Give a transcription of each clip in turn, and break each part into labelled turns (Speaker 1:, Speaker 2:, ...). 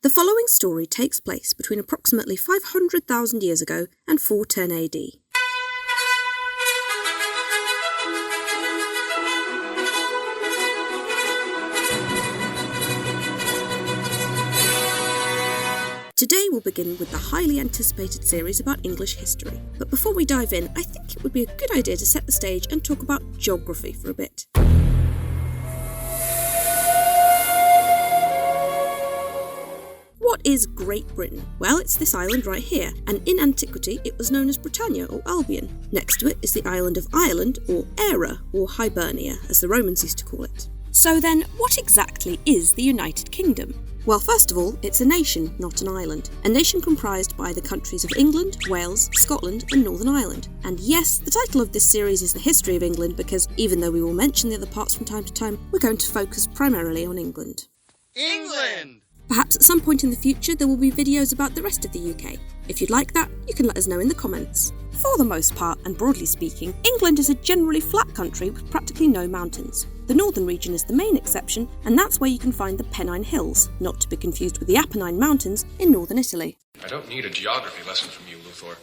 Speaker 1: The following story takes place between approximately 500,000 years ago and 410 AD. Today we'll begin with the highly anticipated series about English history. But before we dive in, I think it would be a good idea to set the stage and talk about geography for a bit. What is Great Britain? Well, it's this island right here, and in antiquity it was known as Britannia or Albion. Next to it is the island of Ireland, or Eire, or Hibernia, as the Romans used to call it. So then, what exactly is the United Kingdom? Well, first of all, it's a nation, not an island. A nation comprised by the countries of England, Wales, Scotland and Northern Ireland. And yes, the title of this series is the history of England because even though we will mention the other parts from time to time, we're going to focus primarily on England.
Speaker 2: England!
Speaker 1: Perhaps at some point in the future there will be videos about the rest of the UK. If you'd like that, you can let us know in the comments. For the most part, and broadly speaking, England is a generally flat country with practically no mountains. The northern region is the main exception, and that's where you can find the Pennine Hills, not to be confused with the Apennine Mountains in northern Italy.
Speaker 2: I don't need a geography lesson from you, Luthor.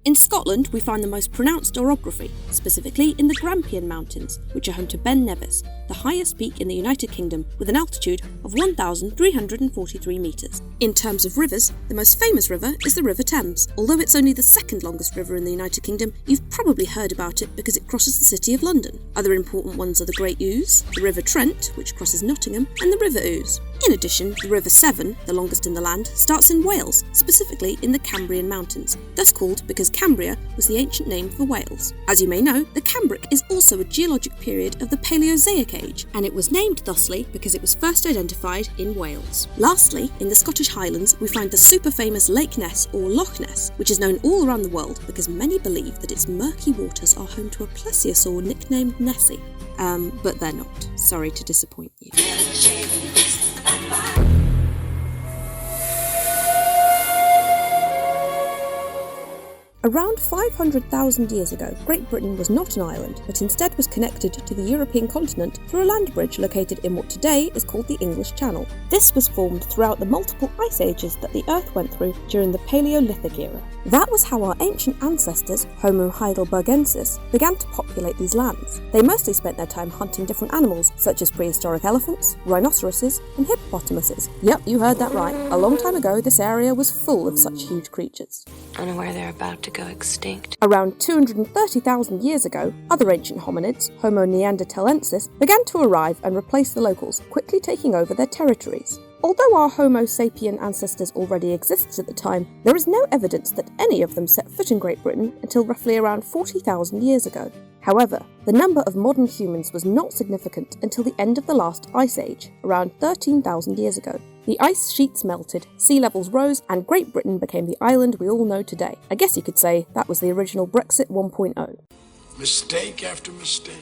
Speaker 1: In Scotland, we find the most pronounced orography, specifically in the Grampian Mountains, which are home to Ben Nevis, the highest peak in the United Kingdom, with an altitude of 1,343 metres. In terms of rivers, the most famous river is the River Thames. Although it's only the second longest river in the United Kingdom, you've probably heard about it because it crosses the city of London. Other important ones are the Great Ouse, the River Trent, which crosses Nottingham, and the River Ouse. In addition, the River Severn, the longest in the land, starts in Wales, specifically in the Cambrian Mountains, thus called because Cambria was the ancient name for Wales. As you may know, the Cambric is also a geologic period of the Paleozoic age, and it was named thusly because it was first identified in Wales. Lastly, in the Scottish Highlands, we find the super famous Lake Ness or Loch Ness, which is known all around the world because many believe that its murky waters are home to a plesiosaur nicknamed Nessie. But they're not. Sorry to disappoint you. Around 500,000 years ago, Great Britain was not an island, but instead was connected to the European continent through a land bridge located in what today is called the English Channel. This was formed throughout the multiple ice ages that the Earth went through during the Paleolithic era. That was how our ancient ancestors, Homo heidelbergensis, began to populate these lands. They mostly spent their time hunting different animals, such as prehistoric elephants, rhinoceroses, and hippopotamuses. Yep, you heard that right. A long time ago, this area was full of such huge creatures.
Speaker 3: Unaware they're about to go extinct.
Speaker 1: Around 230,000 years ago, other ancient hominids, Homo neanderthalensis, began to arrive and replace the locals, quickly taking over their territories. Although our Homo sapien ancestors already existed at the time, there is no evidence that any of them set foot in Great Britain until roughly around 40,000 years ago. However, the number of modern humans was not significant until the end of the last ice age, around 13,000 years ago. The ice sheets melted, sea levels rose, and Great Britain became the island we all know today. I guess you could say that was the original Brexit 1.0.
Speaker 4: Mistake after mistake.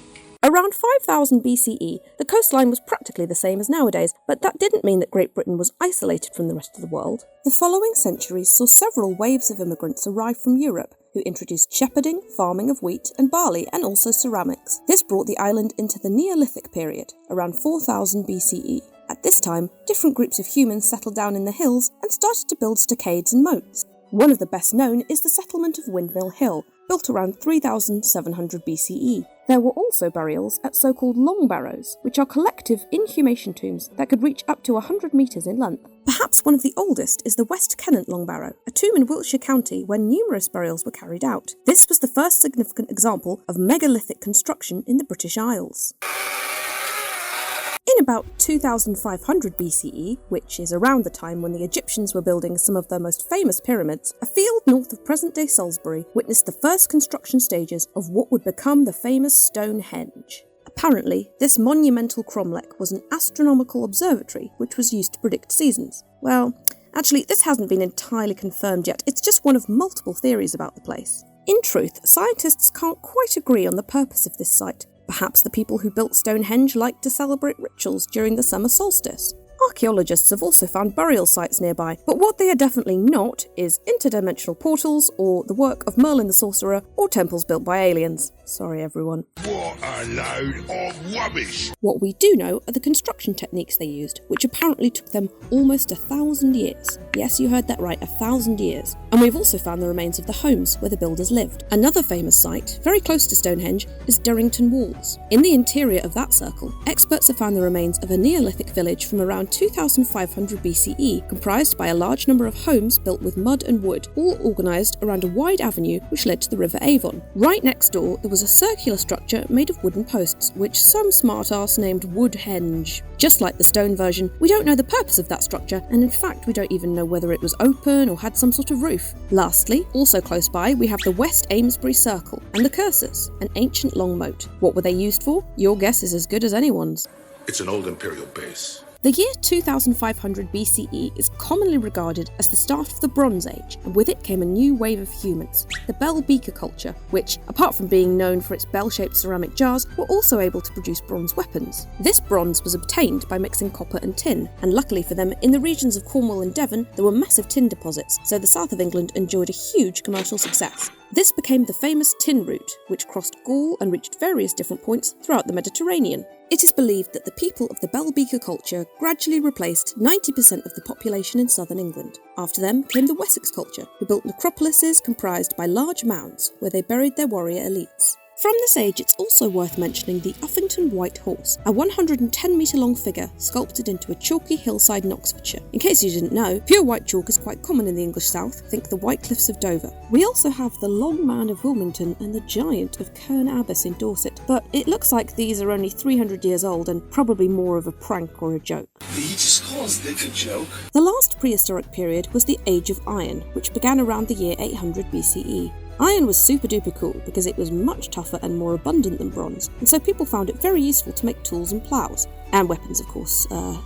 Speaker 1: Around 5000 BCE, the coastline was practically the same as nowadays, but that didn't mean that Great Britain was isolated from the rest of the world. The following centuries saw several waves of immigrants arrive from Europe, who introduced shepherding, farming of wheat and barley, and also ceramics. This brought the island into the Neolithic period, around 4000 BCE. At this time, different groups of humans settled down in the hills and started to build stockades and moats. One of the best known is the settlement of Windmill Hill, built around 3700 BCE. There were also burials at so-called long barrows, which are collective inhumation tombs that could reach up to 100 metres in length. Perhaps one of the oldest is the West Kennant Long Barrow, a tomb in Wiltshire County where numerous burials were carried out. This was the first significant example of megalithic construction in the British Isles. In about 2500 BCE, which is around the time when the Egyptians were building some of their most famous pyramids, a field north of present-day Salisbury witnessed the first construction stages of what would become the famous Stonehenge. Apparently, this monumental cromlech was an astronomical observatory which was used to predict seasons. Well, actually, this hasn't been entirely confirmed yet, it's just one of multiple theories about the place. In truth, scientists can't quite agree on the purpose of this site. Perhaps the people who built Stonehenge liked to celebrate rituals during the summer solstice. Archaeologists have also found burial sites nearby, but what they are definitely not is interdimensional portals, or the work of Merlin the Sorcerer, or temples built by aliens. Sorry everyone.
Speaker 4: What a load of rubbish!
Speaker 1: What we do know are the construction techniques they used, which apparently took them almost 1,000 years. Yes, you heard that right, 1,000 years. And we've also found the remains of the homes where the builders lived. Another famous site, very close to Stonehenge, is Durrington Walls. In the interior of that circle, experts have found the remains of a Neolithic village from around 2500 BCE, comprised by a large number of homes built with mud and wood, all organised around a wide avenue which led to the River Avon. Right next door, there was a circular structure made of wooden posts, which some smart-ass named Woodhenge. Just like the stone version, we don't know the purpose of that structure, and in fact we don't even know whether it was open or had some sort of roof. Lastly, also close by, we have the West Amesbury Circle and the Cursus, an ancient long moat. What were they used for? Your guess is as good as anyone's.
Speaker 4: It's an old imperial base.
Speaker 1: The year 2500 BCE is commonly regarded as the start of the Bronze Age, and with it came a new wave of humans, the bell beaker culture, which, apart from being known for its bell-shaped ceramic jars, were also able to produce bronze weapons. This bronze was obtained by mixing copper and tin, and luckily for them, in the regions of Cornwall and Devon, there were massive tin deposits, so the south of England enjoyed a huge commercial success. This became the famous tin route, which crossed Gaul and reached various different points throughout the Mediterranean. It is believed that the people of the bell beaker culture gradually replaced 90% of the population in southern England. After them came the Wessex culture, who built necropolises comprised by large mounds where they buried their warrior elites. From this age, it's also worth mentioning the Uffington White Horse, a 110-metre-long figure sculpted into a chalky hillside in Oxfordshire. In case you didn't know, pure white chalk is quite common in the English south, think the White Cliffs of Dover. We also have the Long Man of Wilmington and the Giant of Cairn Abbas in Dorset, but it looks like these are only 300 years old and probably more of a prank or a joke.
Speaker 4: Did he just call us Dick a joke?
Speaker 1: The last prehistoric period was the Age of Iron, which began around the year 800 BCE. Iron was super duper cool because it was much tougher and more abundant than bronze, and so people found it very useful to make tools and ploughs. And weapons, of course.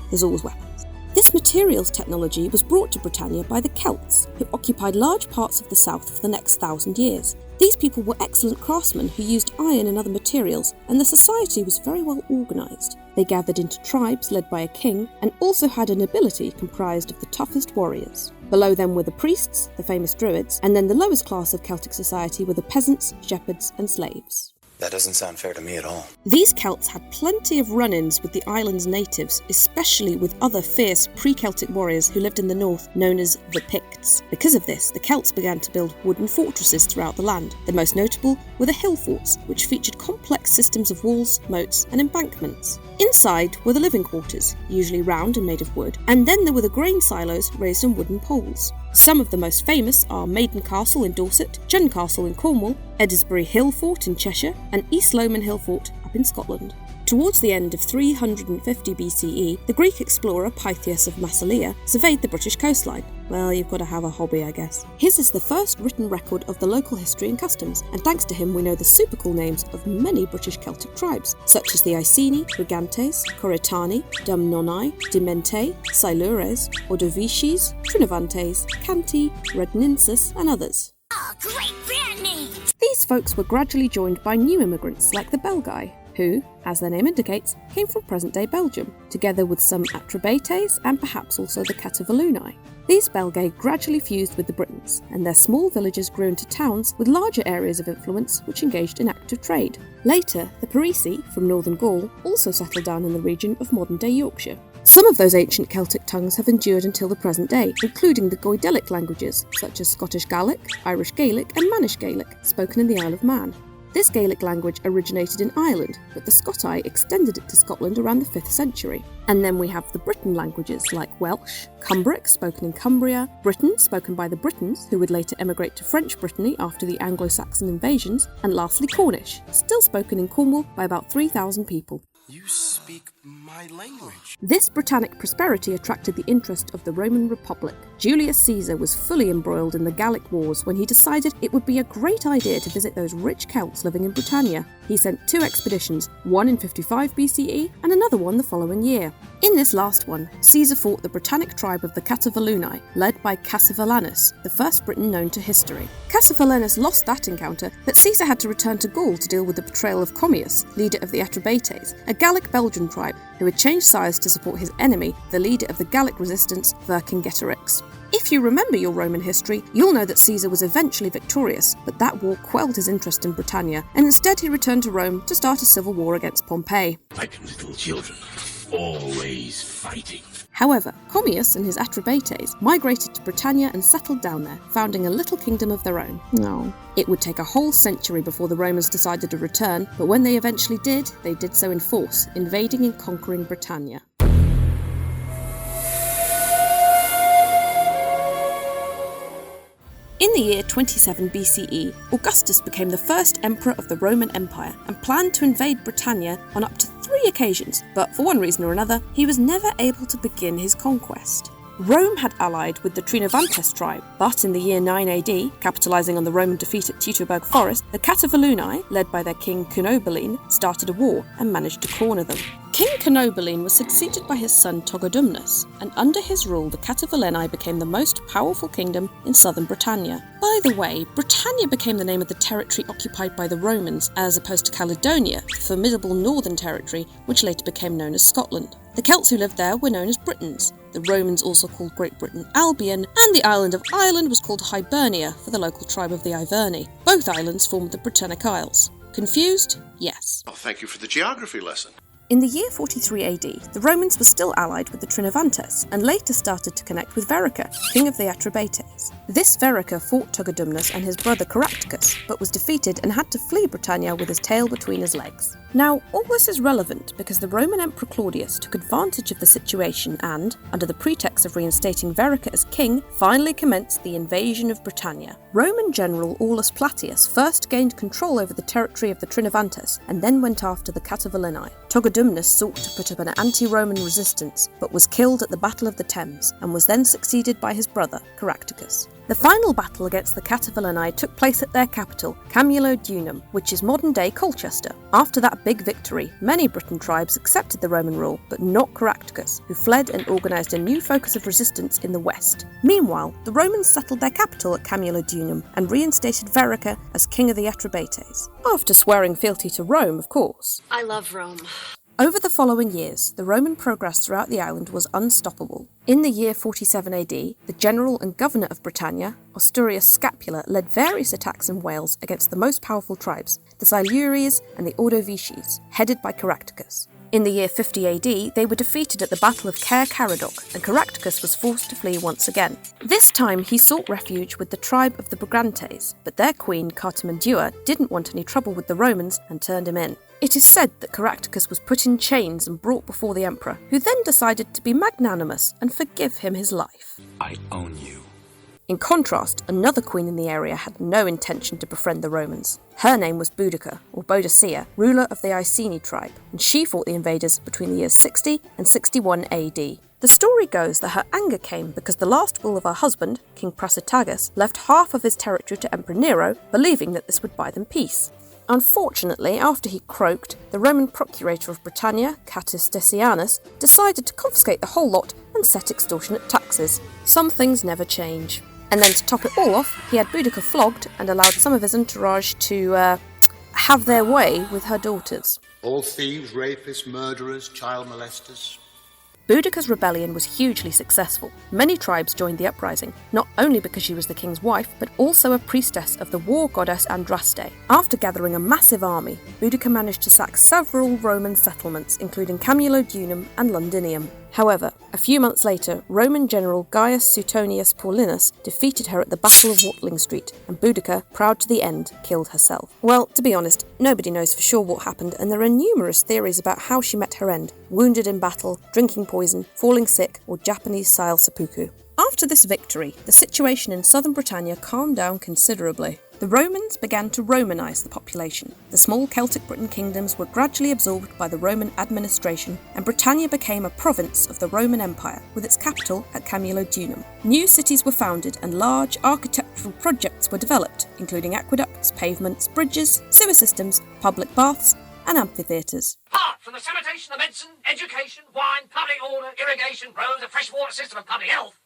Speaker 1: There's always weapons. This materials technology was brought to Britannia by the Celts, who occupied large parts of the south for the next 1,000 years. These people were excellent craftsmen who used iron and other materials, and the society was very well organised. They gathered into tribes led by a king, and also had a nobility comprised of the toughest warriors. Below them were the priests, the famous druids, and then the lowest class of Celtic society were the peasants, shepherds, and slaves.
Speaker 5: That doesn't sound fair to me at all.
Speaker 1: These Celts had plenty of run-ins with the island's natives, especially with other fierce pre-Celtic warriors who lived in the north, known as the Picts. Because of this, the Celts began to build wooden fortresses throughout the land. The most notable were the Hillforts, which featured complex systems of walls, moats, and embankments. Inside were the living quarters, usually round and made of wood, and then there were the grain silos raised on wooden poles. Some of the most famous are Maiden Castle in Dorset, Chun Castle in Cornwall, Edisbury Hillfort in Cheshire, and East Lomond Hillfort up in Scotland. Towards the end of 350 BCE, the Greek explorer Pytheas of Massalia surveyed the British coastline. Well, you've got to have a hobby, I guess. His is the first written record of the local history and customs, and thanks to him we know the super cool names of many British Celtic tribes, such as the Iceni, Brigantes, Coritani, Dumnoni, Dimente, Silures, Ordovices, Trinovantes, Canti, Redninsus, and others.
Speaker 6: Oh, great brand names!
Speaker 1: These folks were gradually joined by new immigrants like the Belgae, who, as their name indicates, came from present-day Belgium, together with some Atrebates and perhaps also the Catuvellauni. These Belgae gradually fused with the Britons, and their small villages grew into towns with larger areas of influence which engaged in active trade. Later, the Parisi, from northern Gaul, also settled down in the region of modern-day Yorkshire. Some of those ancient Celtic tongues have endured until the present day, including the Goidelic languages, such as Scottish Gaelic, Irish Gaelic and Mannish Gaelic, spoken in the Isle of Man. This Gaelic language originated in Ireland, but the Scotai extended it to Scotland around the 5th century. And then we have the Briton languages like Welsh, Cumbric, spoken in Cumbria, Briton, spoken by the Britons, who would later emigrate to French Brittany after the Anglo-Saxon invasions, and lastly Cornish, still spoken in Cornwall by about 3,000 people.
Speaker 4: You speak my language.
Speaker 1: This Britannic prosperity attracted the interest of the Roman Republic. Julius Caesar was fully embroiled in the Gallic Wars when he decided it would be a great idea to visit those rich Celts living in Britannia. He sent 2 expeditions, one in 55 BCE and another one the following year. In this last one, Caesar fought the Britannic tribe of the Catuvellauni, led by Catuvellanus, the first Briton known to history. Catuvellanus lost that encounter, but Caesar had to return to Gaul to deal with the betrayal of Commius, leader of the Atrebates, a Gallic Belgian tribe who had changed size to support his enemy, the leader of the Gallic resistance, Vercingetorix. If you remember your Roman history, you'll know that Caesar was eventually victorious, but that war quelled his interest in Britannia, and instead he returned to Rome to start a civil war against Pompey.
Speaker 4: Like little children, always fighting.
Speaker 1: However, Commius and his Atrebates migrated to Britannia and settled down there, founding a little kingdom of their own. No. It would take a whole century before the Romans decided to return, but when they eventually did, they did so in force, invading and conquering Britannia. In the year 27 BCE, Augustus became the first emperor of the Roman Empire and planned to invade Britannia on up to 3 occasions, but for one reason or another, he was never able to begin his conquest. Rome had allied with the Trinovantes tribe, but in the year 9 AD, capitalising on the Roman defeat at Teutoburg Forest, the Catuvellauni, led by their king Cunobeline, started a war and managed to corner them. King Cunobeline was succeeded by his son Togodumnus, and under his rule the Catuvellauni became the most powerful kingdom in southern Britannia. By the way, Britannia became the name of the territory occupied by the Romans, as opposed to Caledonia, the formidable northern territory which later became known as Scotland. The Celts who lived there were known as Britons. The Romans also called Great Britain Albion, and the island of Ireland was called Hibernia for the local tribe of the Iverni. Both islands formed the Britannic Isles. Confused? Yes.
Speaker 4: Oh, thank you for the geography lesson.
Speaker 1: In the year 43 AD, the Romans were still allied with the Trinovantes, and later started to connect with Verica, king of the Atrebates. This Verica fought Togodumnus and his brother Caratacus, but was defeated and had to flee Britannia with his tail between his legs. Now, all this is relevant because the Roman Emperor Claudius took advantage of the situation and, under the pretext of reinstating Verica as king, finally commenced the invasion of Britannia. Roman general Aulus Plautius first gained control over the territory of the Trinovantes and then went after the Catuvellauni. Togodumnus sought to put up an anti-Roman resistance, but was killed at the Battle of the Thames, and was then succeeded by his brother, Caratacus. The final battle against the Catuvellauni took place at their capital, Camulodunum, which is modern-day Colchester. After that big victory, many Briton tribes accepted the Roman rule, but not Caratacus, who fled and organised a new focus of resistance in the west. Meanwhile, the Romans settled their capital at Camulodunum and reinstated Verica as king of the Atrebates. After swearing fealty to Rome, of course.
Speaker 3: I love Rome.
Speaker 1: Over the following years, the Roman progress throughout the island was unstoppable. In the year 47 AD, the general and governor of Britannia, Osturius Scapula, led various attacks in Wales against the most powerful tribes, the Silures and the Ordovices, headed by Caratacus. In the year 50 AD, they were defeated at the Battle of Caer-Caradoc, and Caratacus was forced to flee once again. This time he sought refuge with the tribe of the Brigantes, but their queen, Cartimandua, didn't want any trouble with the Romans and turned him in. It is said that Caratacus was put in chains and brought before the emperor, who then decided to be magnanimous and forgive him his life.
Speaker 5: I own you.
Speaker 1: In contrast, another queen in the area had no intention to befriend the Romans. Her name was Boudica, or Boadicea, ruler of the Iceni tribe, and she fought the invaders between the years 60 and 61 AD. The story goes that her anger came because the last will of her husband, King Prasutagus, left half of his territory to Emperor Nero, believing that this would buy them peace. Unfortunately, after he croaked, the Roman procurator of Britannia, Catus Decianus, decided to confiscate the whole lot and set extortionate taxes. Some things never change. And then to top it all off, he had Boudica flogged and allowed some of his entourage to have their way with her daughters.
Speaker 7: All thieves, rapists, murderers, child molesters.
Speaker 1: Boudica's rebellion was hugely successful. Many tribes joined the uprising, not only because she was the king's wife, but also a priestess of the war goddess Andraste. After gathering a massive army, Boudica managed to sack several Roman settlements, including Camulodunum and Londinium. However, a few months later, Roman general Gaius Suetonius Paulinus defeated her at the Battle of Watling Street, and Boudica, proud to the end, killed herself. Well, to be honest, nobody knows for sure what happened, and there are numerous theories about how she met her end: wounded in battle, drinking poison, falling sick, or Japanese-style seppuku. After this victory, the situation in southern Britannia calmed down considerably. The Romans began to Romanise the population. The small Celtic Britain kingdoms were gradually absorbed by the Roman administration, and Britannia became a province of the Roman Empire, with its capital at Camulodunum. New cities were founded and large architectural projects were developed, including aqueducts, pavements, bridges, sewer systems, public baths, and amphitheatres.
Speaker 8: Apart from the sanitation, the medicine, education, wine, public order, irrigation, roads, a freshwater system and public health,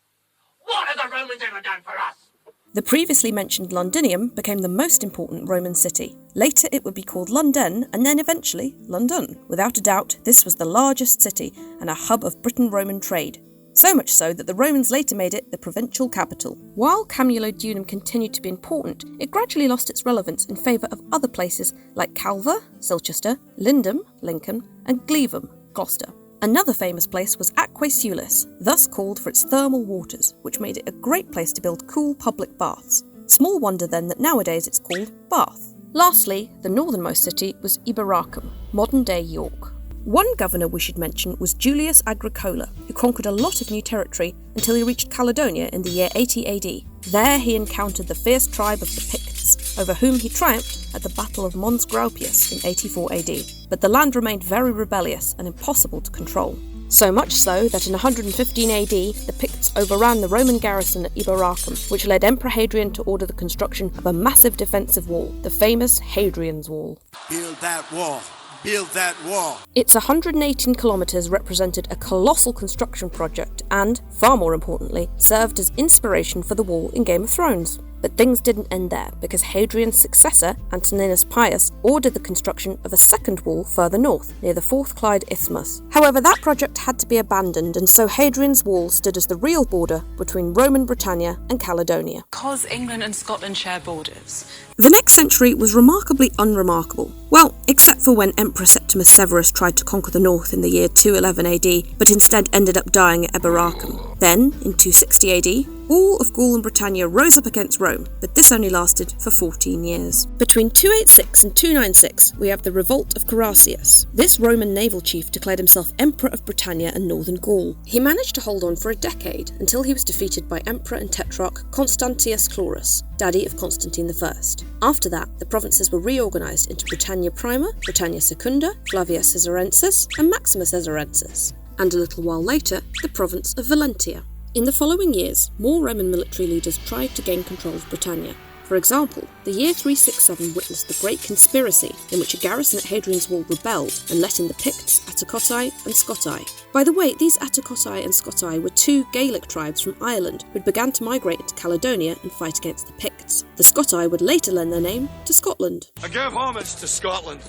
Speaker 8: what have the Romans ever done for us?
Speaker 1: The previously mentioned Londinium became the most important Roman city. Later it would be called London and then eventually London. Without a doubt, this was the largest city and a hub of Briton-Roman trade. So much so that the Romans later made it the provincial capital. While Camulodunum continued to be important, it gradually lost its relevance in favour of other places like Calva, Colchester, Lindum, Lincoln, and Glevum, Gloucester. Another famous place was Aquae Sulis, thus called for its thermal waters, which made it a great place to build cool public baths. Small wonder then that nowadays it's called Bath. Lastly, the northernmost city was Iberacum, modern-day York. One governor we should mention was Julius Agricola, who conquered a lot of new territory until he reached Caledonia in the year 80 AD. There he encountered the fierce tribe of the Picts, over whom he triumphed at the Battle of Mons Graupius in 84 AD. But the land remained very rebellious and impossible to control. So much so that in 115 AD, the Picts overran the Roman garrison at Iberacum, which led Emperor Hadrian to order the construction of a massive defensive wall, the famous Hadrian's Wall.
Speaker 9: Build that wall. Build that wall.
Speaker 1: Its 118 kilometres represented a colossal construction project and, far more importantly, served as inspiration for the wall in Game of Thrones. But things didn't end there, because Hadrian's successor, Antoninus Pius, ordered the construction of a second wall further north, near the Fourth Clyde Isthmus. However, that project had to be abandoned, and so Hadrian's Wall stood as the real border between Roman Britannia and Caledonia.
Speaker 3: Because England and Scotland share borders.
Speaker 1: The next century was remarkably unremarkable. Well, except for when Emperor Septimus Severus tried to conquer the north in the year 211 AD, but instead ended up dying at Eboracum. Then, in 260 AD, all of Gaul and Britannia rose up against Rome, but this only lasted for 14 years. Between 286 and 296, we have the Revolt of Carausius. This Roman naval chief declared himself Emperor of Britannia and Northern Gaul. He managed to hold on for a decade, until he was defeated by Emperor and Tetrarch Constantius Chlorus, daddy of Constantine I. After that, the provinces were reorganised into Britannia Prima, Britannia Secunda, Flavia Caesarensis, and Maxima Caesarensis, and a little while later, the province of Valentia. In the following years, more Roman military leaders tried to gain control of Britannia. For example, the year 367 witnessed the Great Conspiracy, in which a garrison at Hadrian's Wall rebelled and let in the Picts, Atticotai, and Scotai. By the way, these Atticotai and Scotai were two Gaelic tribes from Ireland who began to migrate into Caledonia and fight against the Picts. The Scotai would later lend their name to Scotland.
Speaker 2: I give homage to Scotland.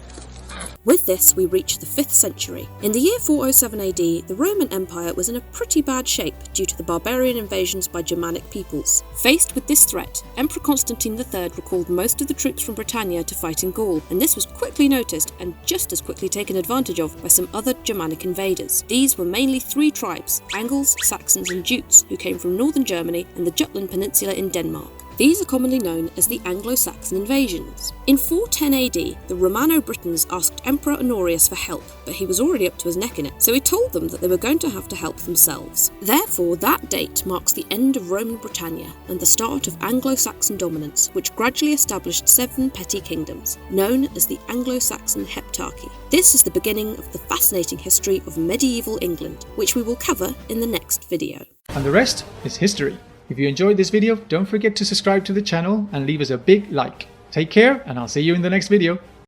Speaker 1: With this, we reach the 5th century. In the year 407 AD, the Roman Empire was in a pretty bad shape due to the barbarian invasions by Germanic peoples. Faced with this threat, Emperor Constantine III recalled most of the troops from Britannia to fight in Gaul, and this was quickly noticed and just as quickly taken advantage of by some other Germanic invaders. These were mainly 3 tribes, Angles, Saxons and Jutes, who came from northern Germany and the Jutland Peninsula in Denmark. These are commonly known as the Anglo-Saxon invasions. In 410 AD, the Romano-Britons asked Emperor Honorius for help, but he was already up to his neck in it, so he told them that they were going to have to help themselves. Therefore, that date marks the end of Roman Britannia and the start of Anglo-Saxon dominance, which gradually established 7 petty kingdoms, known as the Anglo-Saxon Heptarchy. This is the beginning of the fascinating history of medieval England, which we will cover in the next video.
Speaker 10: And the rest is history. If you enjoyed this video, don't forget to subscribe to the channel and leave us a big like. Take care, and I'll see you in the next video.